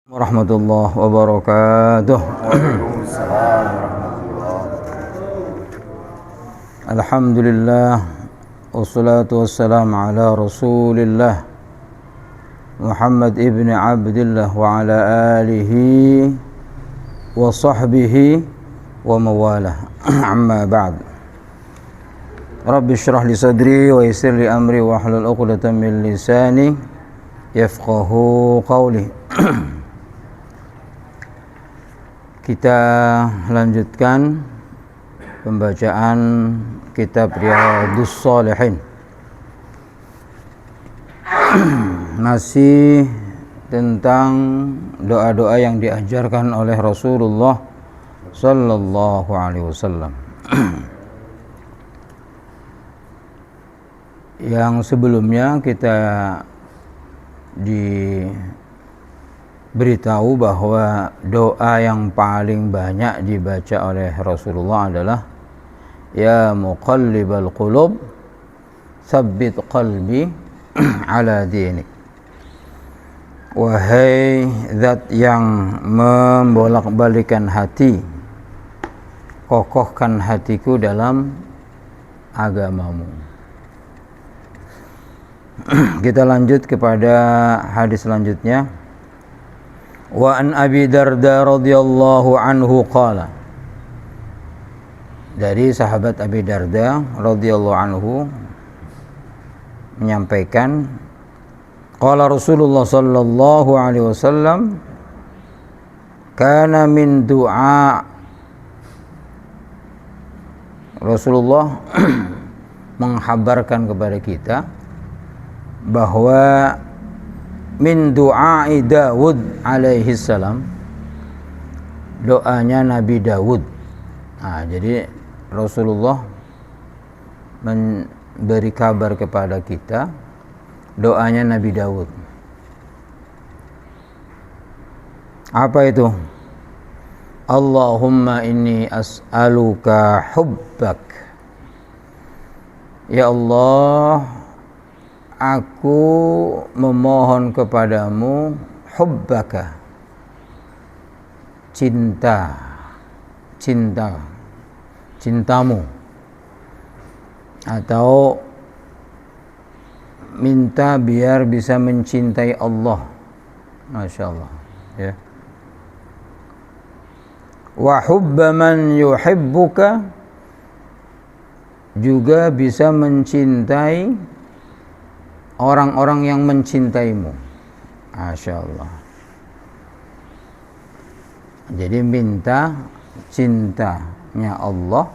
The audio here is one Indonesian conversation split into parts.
Warahmatullahi wabarakatuh. Waalaikumsalam warahmatullahi. Alhamdulillah wassalatu wassalamu ala Rasulillah Muhammad ibn Abdillah wa ala alihi wa sahbihi wa mawalah. Amma ba'd. Rabbi shrah li sadri wa yassir li amri wa hlul 'uqdatam min lisani yafqahu qawli. Kita lanjutkan pembacaan kitab Riyadhus Shalihin. Masih tentang doa-doa yang diajarkan oleh Rasulullah sallallahu alaihi wasallam. Yang sebelumnya kita beritahu bahwa doa yang paling banyak dibaca oleh Rasulullah adalah ya muqallibal qulub tsabbit qalbi ala dinik. Wahai zat yang membolak-balikan hati, kokohkan hatiku dalam agamamu. Kita lanjut kepada hadis selanjutnya. Wa an Abi Darda radhiyallahu anhu qala. Dari sahabat Abi Darda radhiyallahu anhu menyampaikan, qala Rasulullah sallallahu alaihi wasallam, kana min du'a. Rasulullah menghabarkan kepada kita bahwa min du'ai Dawud alaihi salam, doanya Nabi Dawud. Jadi Rasulullah memberi kabar kepada kita doanya Nabi Dawud. Apa itu? Allahumma inni as'aluka hubbak. Ya Allah, aku memohon kepadamu hubbaka, cintamu, atau minta biar bisa mencintai Allah. Masya Allah, ya. Wa hubba man yuhibbuka, juga bisa mencintai orang-orang yang mencintaimu. Masya Allah. Jadi minta cintanya Allah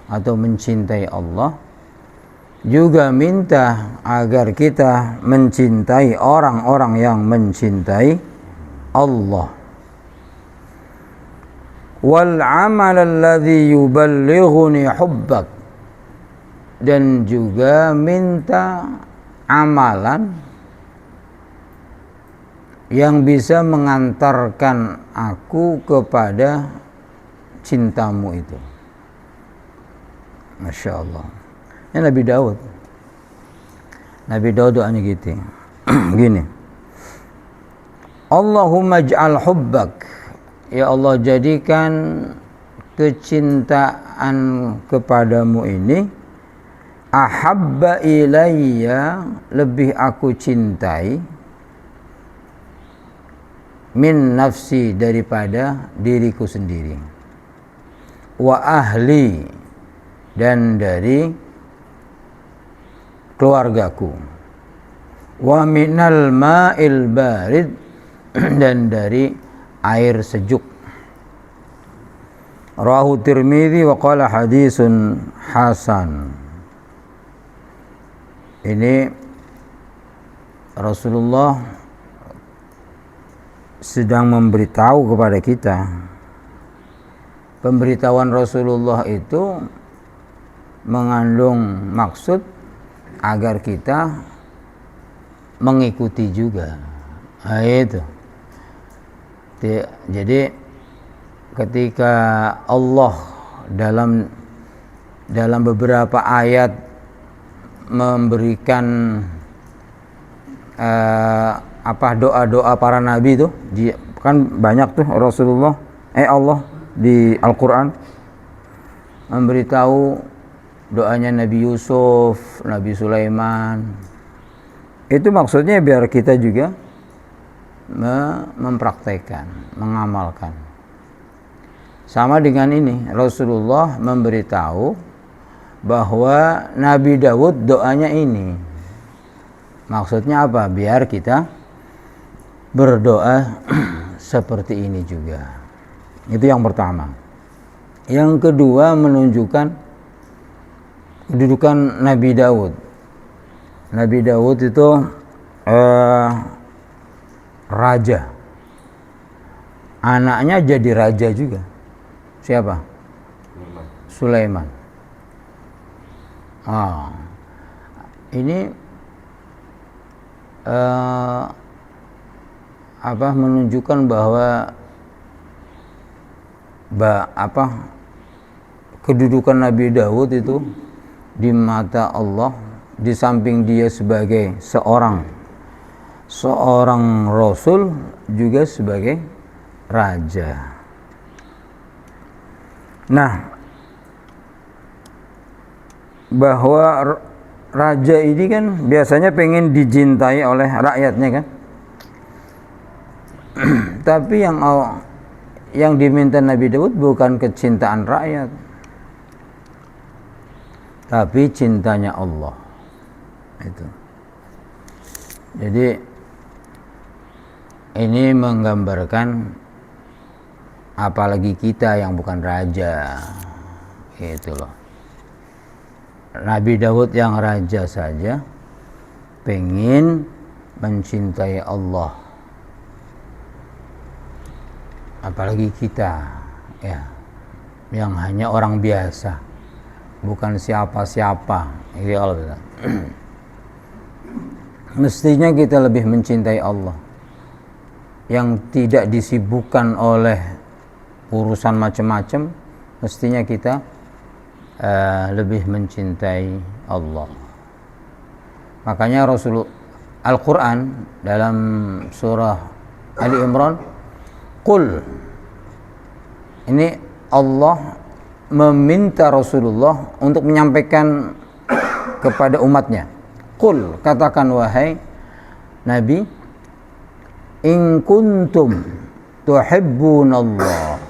atau mencintai Allah, juga minta agar kita mencintai orang-orang yang mencintai Allah. Wal amal alladhi yuballighuni hubbak, dan juga minta amalan yang bisa mengantarkan aku kepada cintamu itu. Masya Allah. Ini Nabi Daud. Nabi Daud doanya gitu. Gini. Allahumma ij'al hubbak. Ya Allah, jadikan kecintaan kepadamu ini ahabba ilayya, lebih aku cintai, min nafsi, daripada diriku sendiri, wa ahli, dan dari keluargaku, wa minal ma'il barid, dan dari air sejuk. Rawahu Tirmidzi wa qala hadisun hasan. Ini Rasulullah sedang memberitahu kepada kita. Pemberitahuan Rasulullah itu mengandung maksud agar kita mengikuti juga. Itu. Jadi ketika Allah dalam beberapa ayat memberikan doa-doa para nabi itu, Kan banyak tuh Allah di Al-Quran memberitahu doanya Nabi Yusuf, Nabi Sulaiman. Itu maksudnya biar kita juga mempraktekkan, mengamalkan. Sama dengan ini, Rasulullah memberitahu bahwa Nabi Daud doanya ini. Maksudnya apa? Biar kita berdoa seperti ini juga. Itu yang pertama. Yang kedua, menunjukkan kedudukan Nabi Daud. Nabi Daud itu raja. Anaknya jadi raja juga. Siapa? Sulaiman. Ini menunjukkan bahwa kedudukan Nabi Daud itu di mata Allah, di samping dia sebagai seorang rasul, juga sebagai raja. Nah, bahwa raja ini kan biasanya pengen dicintai oleh rakyatnya kan. Tapi yang diminta Nabi Daud bukan kecintaan rakyat, tapi cintanya Allah. Itu. Jadi ini menggambarkan apalagi kita yang bukan raja. Gitu loh. Nabi Daud yang raja saja pengen mencintai Allah, apalagi kita ya, yang hanya orang biasa, bukan siapa-siapa. Mestinya kita lebih mencintai Allah, yang tidak disibukkan oleh urusan macam-macam. Mestinya kita lebih mencintai Allah. Makanya Al-Quran dalam surah Ali Imran, Qul, ini Allah meminta Rasulullah untuk menyampaikan kepada umatnya. Qul, katakan wahai Nabi, in kuntum tuhibbunallah,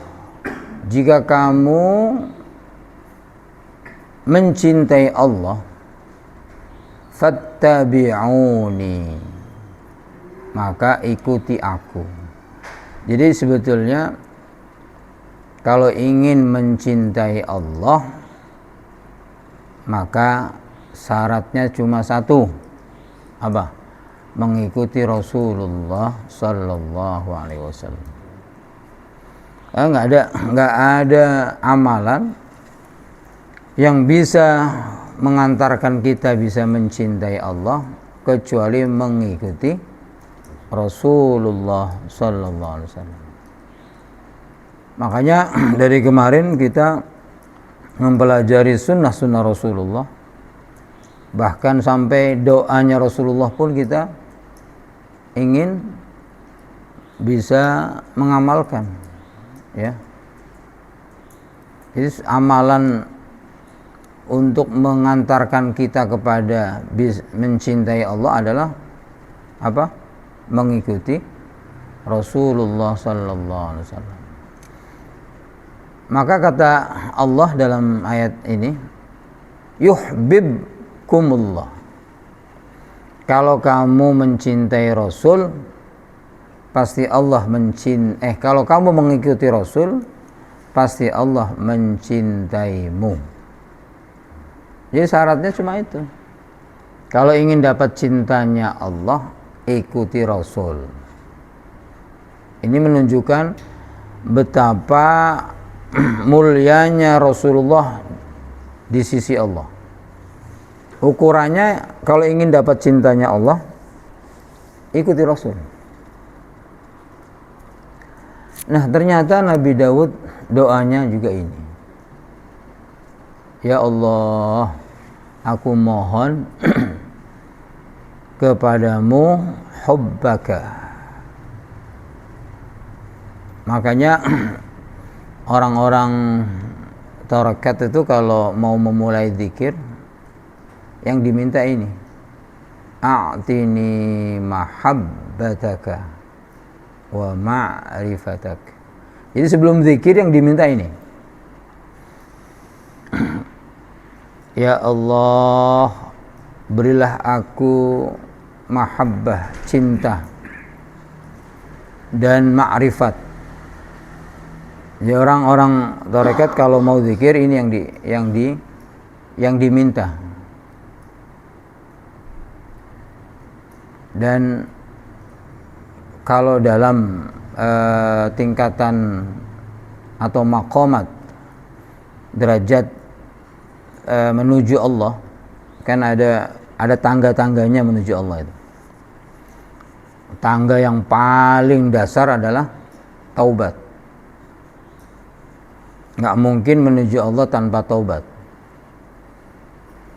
jika kamu mencintai Allah, fattabi'uni, maka ikuti aku. Jadi sebetulnya kalau ingin mencintai Allah, maka syaratnya cuma satu. Apa? Mengikuti Rasulullah sallallahu alaihi wasallam. Enggak ada amalan yang bisa mengantarkan kita bisa mencintai Allah kecuali mengikuti Rasulullah sallallahu alaihi wasallam. Makanya dari kemarin kita mempelajari sunnah-sunnah Rasulullah, bahkan sampai doanya Rasulullah pun kita ingin bisa mengamalkan, ya. Jadi amalan untuk mengantarkan kita kepada mencintai Allah adalah apa? Mengikuti Rasulullah sallallahu alaihi wasallam. Maka kata Allah dalam ayat ini, yuhibbukumullah. Kalau kamu mencintai Rasul, pasti Allah kalau kamu mengikuti Rasul, pasti Allah mencintaimu. Jadi syaratnya cuma itu. Kalau ingin dapat cintanya Allah, ikuti Rasul. Ini menunjukkan betapa mulianya Rasulullah di sisi Allah. Ukurannya kalau ingin dapat cintanya Allah, ikuti Rasul. Nah, ternyata Nabi Daud doanya juga ini. Ya Allah, aku mohon kepadamu hubbaka, Makanya orang-orang tarekat itu kalau mau memulai zikir yang diminta ini, a'tini mahabbataka wa ma'rifatak. Jadi sebelum zikir yang diminta ini, ya Allah, berilah aku mahabbah, cinta dan ma'rifat. Ya, orang-orang tarekat kalau mau zikir ini yang diminta. Dan kalau dalam tingkatan atau maqamat derajat menuju Allah, kan ada tangga-tangganya menuju Allah itu. Tangga yang paling dasar adalah taubat. Nggak mungkin menuju Allah tanpa taubat.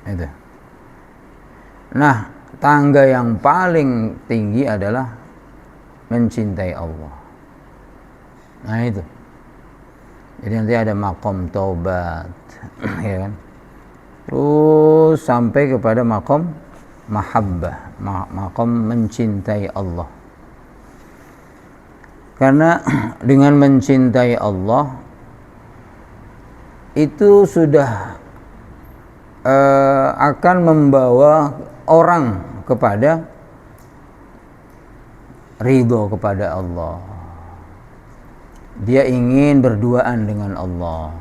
Itu. Nah, tangga yang paling tinggi adalah mencintai Allah. Nah itu. Jadi nanti ada maqam taubat, ya kan? Terus sampai kepada maqam mahabbah, maqam mencintai Allah. Karena dengan mencintai Allah itu sudah akan membawa orang kepada ridho kepada Allah. Dia ingin berduaan dengan Allah.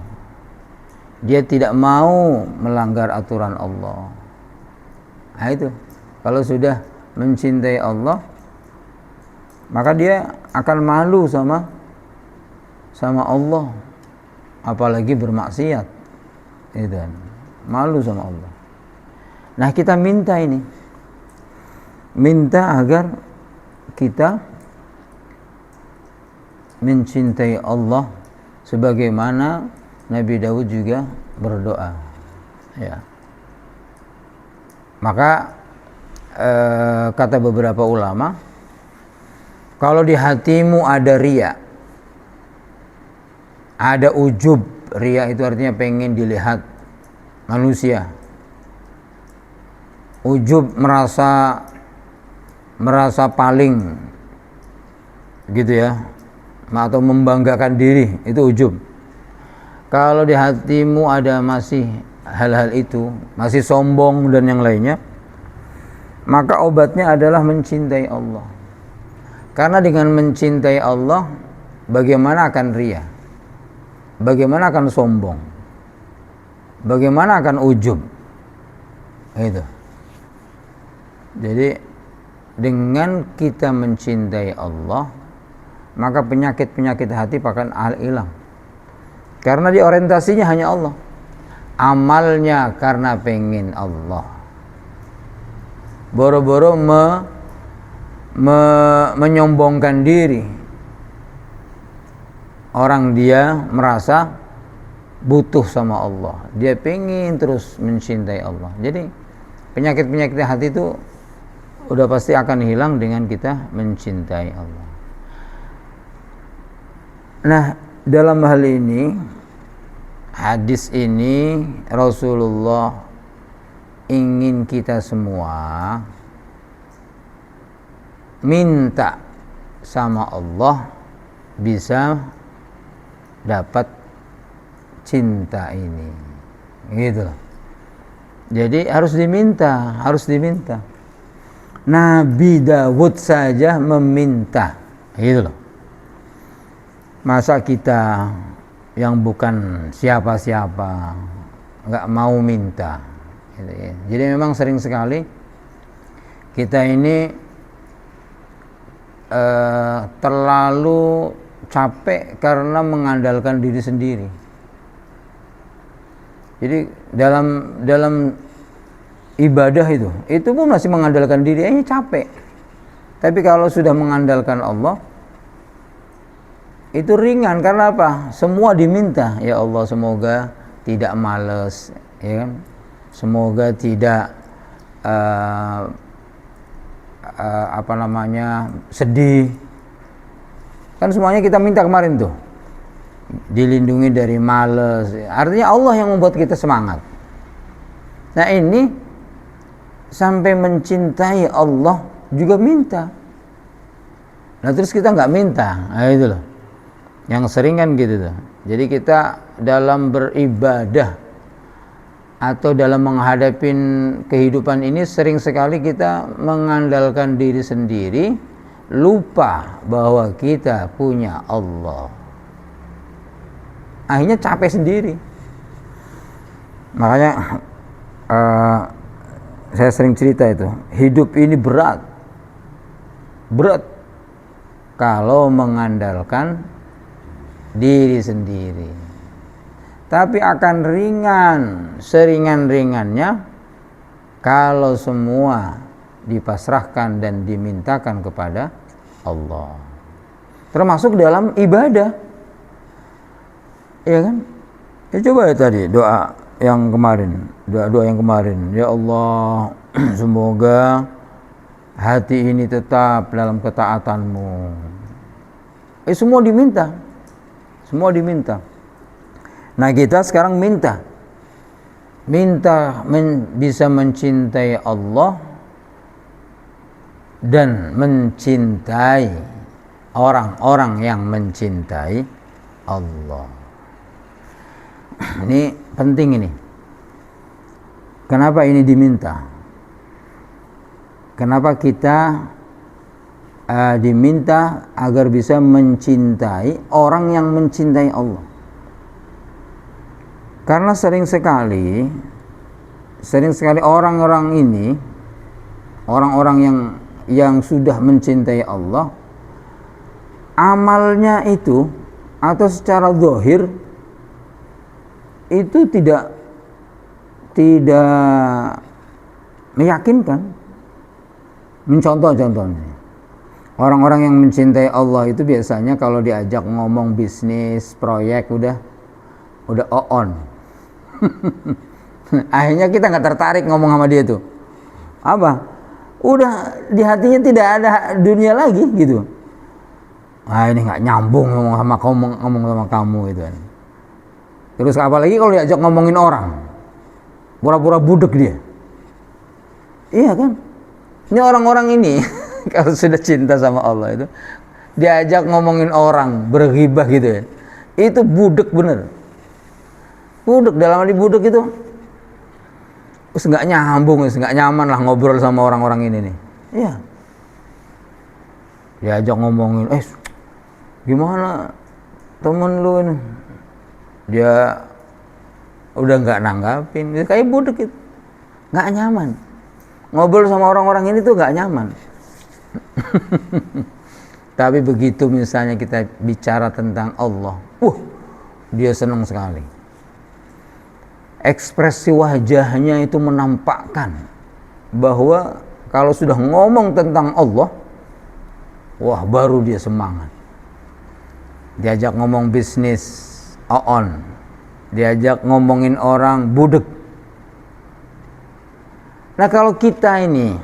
Dia tidak mau melanggar aturan Allah. Nah itu, kalau sudah mencintai Allah, maka dia akan malu sama Allah, apalagi bermaksiat. Itu kan, malu sama Allah. Nah kita minta ini, minta agar kita mencintai Allah sebagaimana Nabi Daud juga berdoa, ya. Maka kata beberapa ulama, kalau di hatimu ada riya, ada ujub, riya itu artinya pengen dilihat manusia, ujub merasa paling, gitu ya, atau membanggakan diri, itu ujub. Kalau di hatimu ada masih hal-hal itu, masih sombong dan yang lainnya, maka obatnya adalah mencintai Allah. Karena dengan mencintai Allah, bagaimana akan riya? Bagaimana akan sombong? Bagaimana akan ujub? Itu. Jadi dengan kita mencintai Allah, maka penyakit-penyakit hati akan hilang. Karena dia orientasinya hanya Allah. Amalnya karena pengen Allah. Boro-boro menyombongkan diri. Orang dia merasa butuh sama Allah. Dia pengen terus mencintai Allah. Jadi penyakit-penyakit hati itu udah pasti akan hilang dengan kita mencintai Allah. Nah, dalam hal ini, hadis ini Rasulullah ingin kita semua minta sama Allah bisa dapat cinta ini, gitu. Jadi harus diminta. Nabi Daud saja meminta, gitu loh. Masa kita yang bukan siapa-siapa nggak mau minta, gitu ya. Jadi memang sering sekali kita ini terlalu capek karena mengandalkan diri sendiri. Jadi dalam ibadah itu pun masih mengandalkan diri, ini capek. Tapi kalau sudah mengandalkan Allah, itu ringan. Karena apa? Semua diminta. Ya Allah, semoga tidak malas, ya kan? Semoga tidak sedih. Kan semuanya kita minta kemarin tuh. Dilindungi dari males. Artinya Allah yang membuat kita semangat. Nah ini sampai mencintai Allah juga minta. Nah terus kita nggak minta. Nah itu loh. Yang sering kan gitu tuh. Jadi kita dalam beribadah atau dalam menghadapi kehidupan ini sering sekali kita mengandalkan diri sendiri, lupa bahwa kita punya Allah. Akhirnya capek sendiri. Makanya saya sering cerita itu, hidup ini berat kalau mengandalkan diri sendiri. Tapi akan ringan, seringan-ringannya kalau semua dipasrahkan dan dimintakan kepada Allah. Termasuk dalam ibadah. Ya kan? Ya coba ya tadi doa yang kemarin, doa yang kemarin. Ya Allah, semoga hati ini tetap dalam ketaatanmu. Semua diminta. Semua diminta. Nah kita sekarang minta bisa mencintai Allah dan mencintai orang-orang yang mencintai Allah. Ini penting ini. Kenapa ini diminta? Kenapa kita diminta agar bisa mencintai orang yang mencintai Allah? Karena sering sekali orang-orang ini, orang-orang yang sudah mencintai Allah, amalnya itu atau secara zahir itu tidak meyakinkan. Contohnya, orang-orang yang mencintai Allah itu biasanya kalau diajak ngomong bisnis, proyek udah on. Akhirnya kita nggak tertarik ngomong sama dia tuh. Apa? Udah di hatinya tidak ada dunia lagi gitu. Ini nggak nyambung ngomong sama kamu gitu kan. Terus apalagi kalau diajak ngomongin orang, pura-pura budek dia. Iya kan? Ini orang-orang ini kalau sudah cinta sama Allah itu diajak ngomongin orang, berghibah gitu ya. Itu budek bener. Budek, dalam arti budek itu nggak nyambung, nggak nyaman lah ngobrol sama orang-orang ini nih. Iya. Diajak ngomongin, gimana temen lu ini? Dia udah nggak nanggapin, kayak budek itu, nggak nyaman. Ngobrol sama orang-orang ini tuh nggak nyaman. Tapi begitu misalnya kita bicara tentang Allah, dia senang sekali. Ekspresi wajahnya itu menampakkan bahwa kalau sudah ngomong tentang Allah, baru dia semangat. Diajak ngomong bisnis, on. Diajak ngomongin orang, budek. Nah kalau kita ini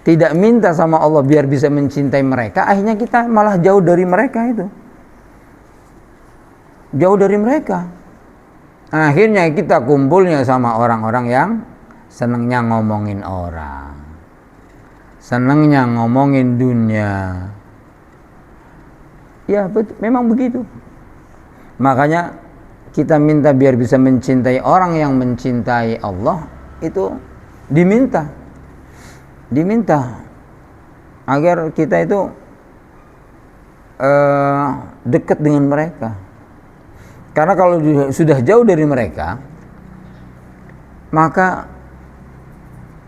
tidak minta sama Allah biar bisa mencintai mereka, akhirnya kita malah jauh dari mereka itu. Jauh dari mereka. Akhirnya kita kumpulnya sama orang-orang yang senangnya ngomongin orang. Senangnya ngomongin dunia. Ya memang begitu. Makanya kita minta biar bisa mencintai orang yang mencintai Allah, itu diminta agar kita itu dekat dengan mereka. Karena kalau sudah jauh dari mereka, maka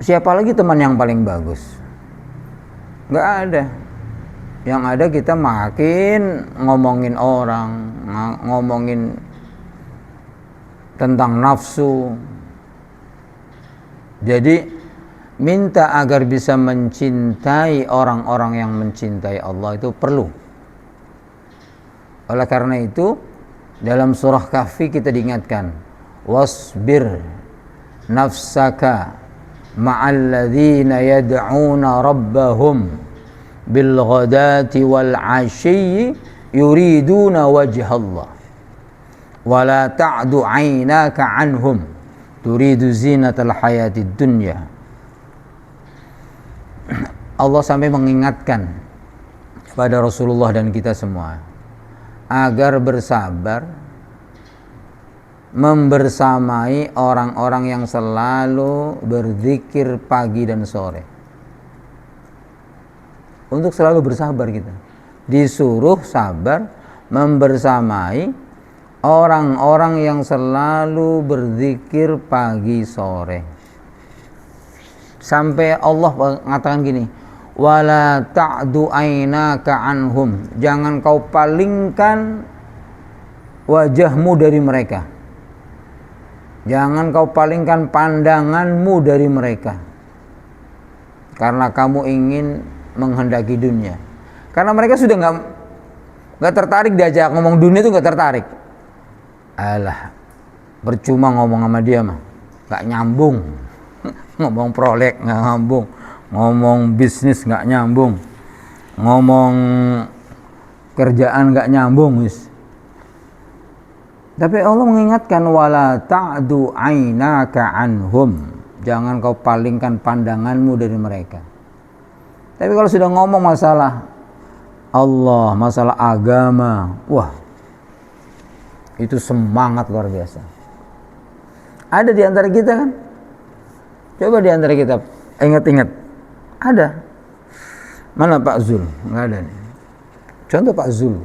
siapa lagi teman yang paling bagus? Nggak ada. Yang ada kita makin ngomongin orang, ngomongin tentang nafsu. Jadi minta agar bisa mencintai orang-orang yang mencintai Allah itu perlu. Oleh karena itu dalam surah Kahfi kita diingatkan, wasbir nafsaka ma'al ladzina yad'una rabbahum bil ghadati wal 'ashyi yuriduna wajhallah wa la ta'du 'ainaka 'anhum turidu zinatal hayatid dunya. Allah sampai mengingatkan kepada Rasulullah dan kita semua agar bersabar membersamai orang-orang yang selalu berzikir pagi dan sore. Untuk selalu bersabar kita disuruh sabar membersamai orang-orang yang selalu berzikir pagi sore. Sampai Allah mengatakan gini, wala ta'du ainaka anhum, jangan kau palingkan wajahmu dari mereka, jangan kau palingkan pandanganmu dari mereka, karena kamu ingin menghendaki dunia. Karena mereka sudah nggak tertarik diajak ngomong dunia, itu nggak tertarik. Alah, percuma ngomong sama dia mah, nggak nyambung. Ngomong proyek nggak nyambung, ngomong bisnis nggak nyambung, ngomong kerjaan nggak nyambung, wis. Tapi Allah mengingatkan wala ta'du ainaka anhum, jangan kau palingkan pandanganmu dari mereka. Tapi kalau sudah ngomong masalah Allah, masalah agama, wah, itu semangat luar biasa. Ada di antara kita kan? Coba di antara kita ingat-ingat. Ada. Mana Pak Zul? Nggak ada nih. Contoh Pak Zul.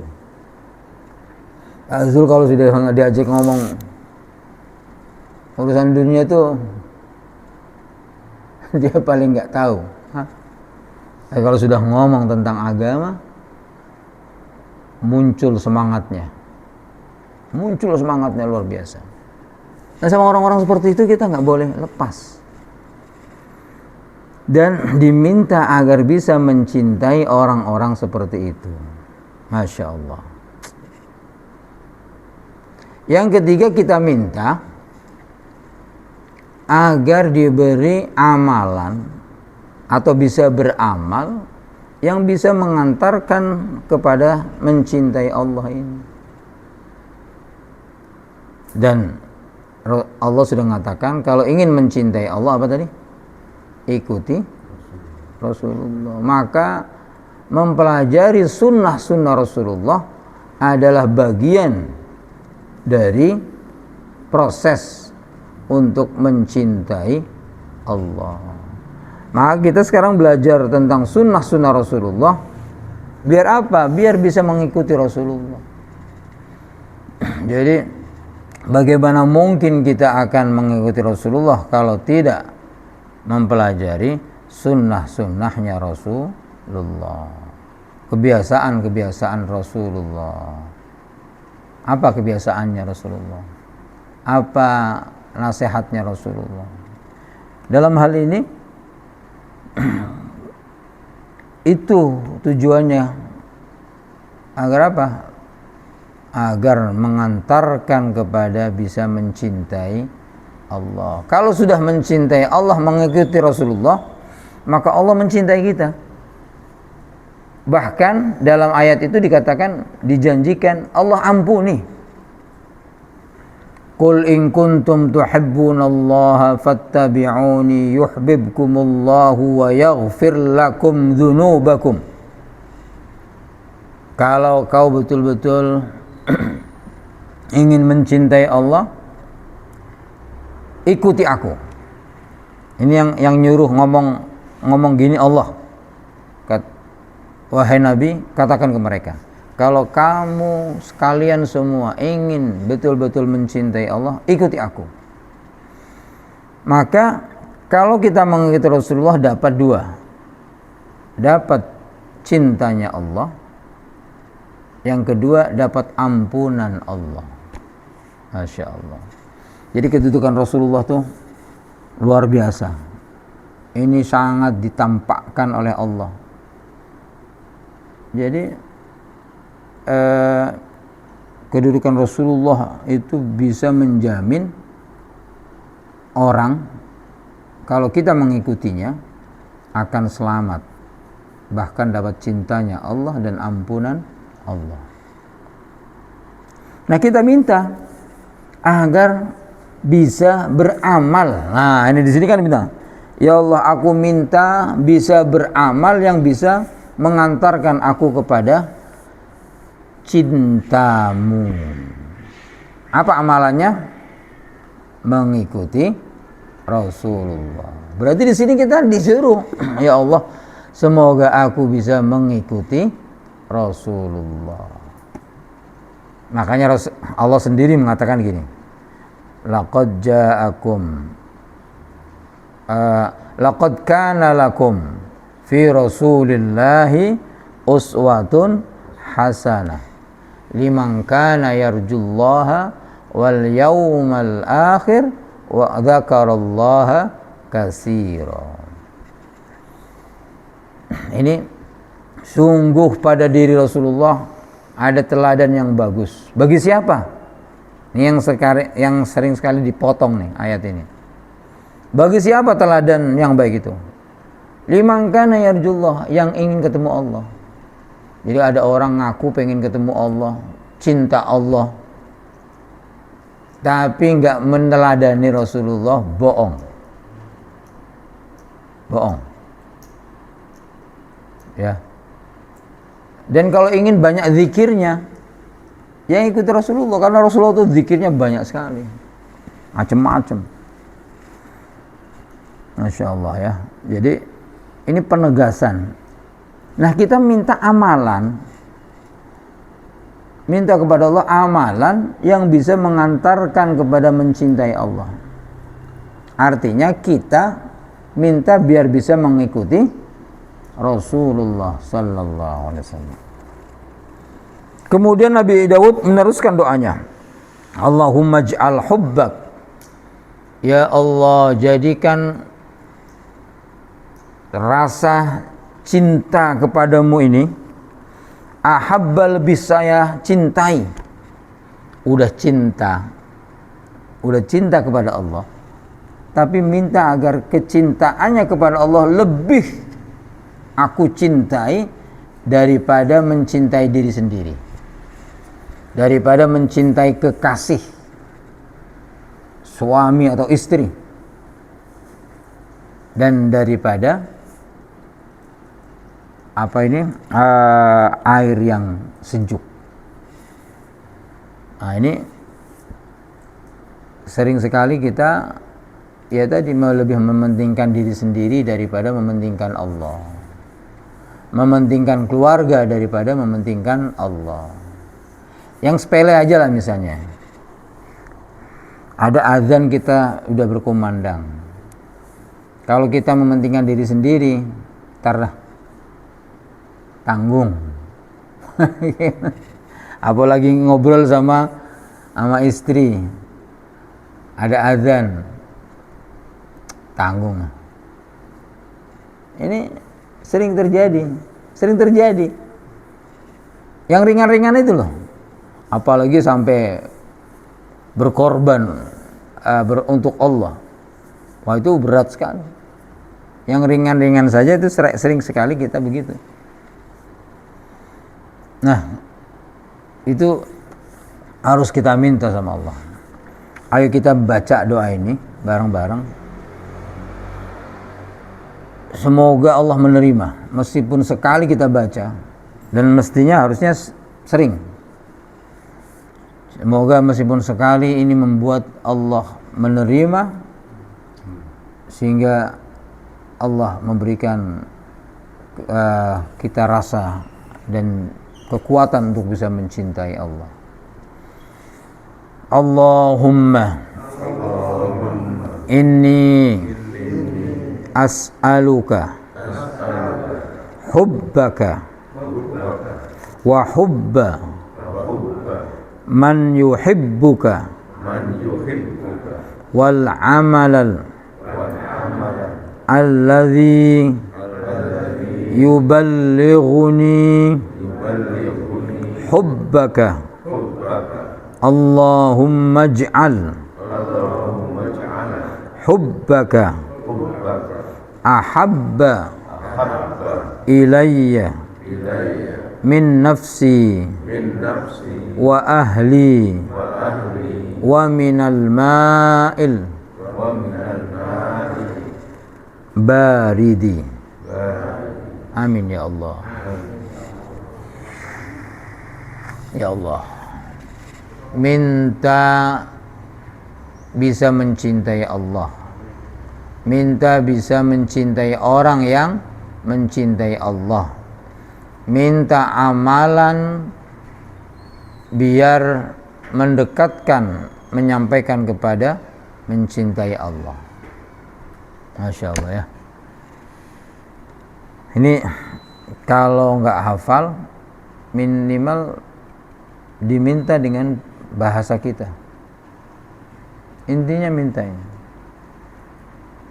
Pak Zul kalau sudah diajak ngomong urusan dunia itu dia paling nggak tahu. Tapi kalau sudah ngomong tentang agama, muncul semangatnya luar biasa. Nah, sama orang-orang seperti itu kita nggak boleh lepas, dan diminta agar bisa mencintai orang-orang seperti itu. Masya Allah. Yang ketiga, kita minta agar diberi amalan atau bisa beramal yang bisa mengantarkan kepada mencintai Allah ini. Dan Allah sudah mengatakan kalau ingin mencintai Allah apa tadi? Ikuti Rasulullah. Maka mempelajari sunnah-sunnah Rasulullah adalah bagian dari proses untuk mencintai Allah. Maka kita sekarang belajar tentang sunnah-sunnah Rasulullah. Biar apa? Biar bisa mengikuti Rasulullah. Jadi bagaimana mungkin kita akan mengikuti Rasulullah kalau tidak mempelajari sunnah-sunnahnya Rasulullah, kebiasaan-kebiasaan Rasulullah. Apa kebiasaannya Rasulullah? Apa nasihatnya Rasulullah? Dalam hal ini itu tujuannya agar apa? Agar mengantarkan kepada bisa mencintai Allah. Kalau sudah mencintai Allah, mengikuti Rasulullah, maka Allah mencintai kita. Bahkan dalam ayat itu dikatakan, dijanjikan Allah ampuni. Qul in kuntum tuhibbunallaha fattabi'uni yuhibbukumullahu wa yaghfir lakum dzunubakum. Kalau kau betul-betul ingin mencintai Allah, ikuti aku. Ini yang nyuruh ngomong gini Allah. Wahai Nabi, katakan ke mereka, kalau kamu sekalian semua ingin betul-betul mencintai Allah, ikuti aku. Maka kalau kita mengikuti Rasulullah dapat dua. Dapat cintanya Allah. Yang kedua dapat ampunan Allah. Masya Allah. Jadi kedudukan Rasulullah tuh luar biasa. Ini sangat ditampakkan oleh Allah. Jadi kedudukan Rasulullah itu bisa menjamin orang kalau kita mengikutinya akan selamat bahkan dapat cintanya Allah dan ampunan Allah. Nah, kita minta agar bisa beramal. Nah, ini di sini kan minta, ya Allah, aku minta bisa beramal yang bisa mengantarkan aku kepada cintamu. Apa amalannya? Mengikuti Rasulullah. Berarti di sini kita disuruh, ya Allah, semoga aku bisa mengikuti Rasulullah. Makanya Allah sendiri mengatakan gini, laqad kana lakum fi Rasulillahi uswatun hasanah liman kana yarjullaha wal yawmal akhir wa dzakarallaha katsira. Ini sungguh pada diri Rasulullah ada teladan yang bagus. Bagi siapa? Ini yang sering sekali dipotong nih ayat ini. Bagi siapa teladan yang baik itu? Liman kana yarjullah, yang ingin ketemu Allah. Jadi ada orang ngaku pengen ketemu Allah, cinta Allah, tapi enggak meneladani Rasulullah, bohong. Ya. Dan kalau ingin banyak zikirnya, ya ikuti Rasulullah, karena Rasulullah itu zikirnya banyak sekali, macam-macam. Masya Allah ya. Jadi ini penegasan. Nah, kita minta amalan, minta kepada Allah amalan yang bisa mengantarkan kepada mencintai Allah. Artinya kita minta biar bisa mengikuti Rasulullah sallallahu alaihi wasallam. Kemudian Nabi Daud meneruskan doanya, Allahumma ij'al hubbak, ya Allah, jadikan rasa cinta kepadamu ini ahabba, lebih saya cintai. Udah cinta kepada Allah, tapi minta agar kecintaannya kepada Allah lebih aku cintai daripada mencintai diri sendiri, daripada mencintai kekasih, suami atau istri, dan daripada air yang sejuk. Nah, ini sering sekali kita ya tadi lebih mementingkan diri sendiri daripada mementingkan Allah, mementingkan keluarga daripada mementingkan Allah. Yang sepele aja lah, misalnya ada azan kita udah berkumandang, kalau kita mementingkan diri sendiri, ntar tanggung. Apalagi ngobrol sama istri, ada azan, tanggung. Ini sering terjadi. Yang ringan-ringan itu loh, apalagi sampai berkorban untuk Allah. Wah, itu berat sekali. Yang ringan-ringan saja itu sering sekali kita begitu. Nah, itu harus kita minta sama Allah. Ayo kita baca doa ini bareng-bareng. Semoga Allah menerima, meskipun sekali kita baca, dan mestinya harusnya sering. Semoga meskipun sekali ini membuat Allah menerima, sehingga Allah memberikan kita rasa dan kekuatan untuk bisa mencintai Allah. Allahumma inni as'aluka hubbaka wa hubba man yuhibbuka wal amalal alladhi yuballighuni hubbaka. Allahumma ij'al hubbaka ahabba ilayya min nafsi wa ahli wa minal ma'il baridi. Amin ya Allah. Ya Allah, minta bisa mencintai Allah, minta bisa mencintai orang yang mencintai Allah, minta amalan biar mendekatkan, menyampaikan kepada mencintai Allah. Masya Allah ya. Ini kalau nggak hafal, minimal diminta dengan bahasa kita. Intinya minta ini.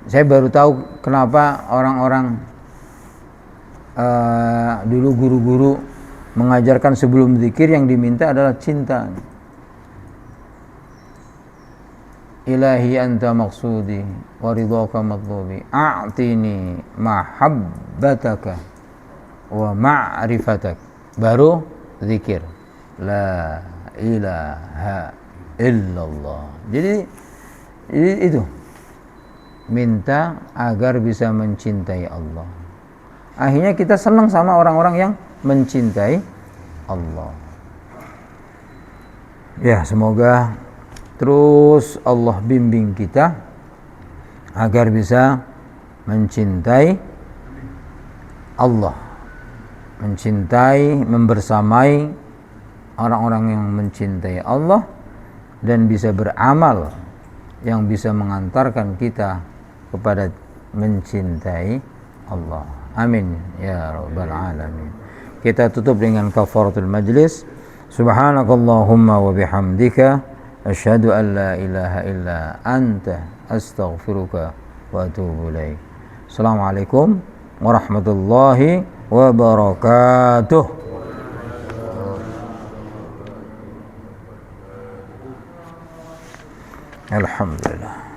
Saya baru tahu kenapa orang-orang dulu guru-guru mengajarkan sebelum zikir yang diminta adalah cinta. Ilahi anta maqsudi wa ridhaka matlubi a'tini mahabbataka wa ma'rifatak, baru zikir la ilaha illallah. Jadi itu minta agar bisa mencintai Allah. Akhirnya kita senang sama orang-orang yang mencintai Allah. Ya, semoga terus Allah bimbing kita agar bisa mencintai Allah, mencintai, membersamai orang-orang yang mencintai Allah, dan bisa beramal yang bisa mengantarkan kita kepada mencintai Allah. Amin ya rabbal alamin. Kita tutup dengan kafaratul majlis. Subhanakallahumma wa bihamdika asyhadu an la ilaha illa anta astaghfiruka wa atubu ilaik. Assalamualaikum warahmatullahi wabarakatuh. Alhamdulillah.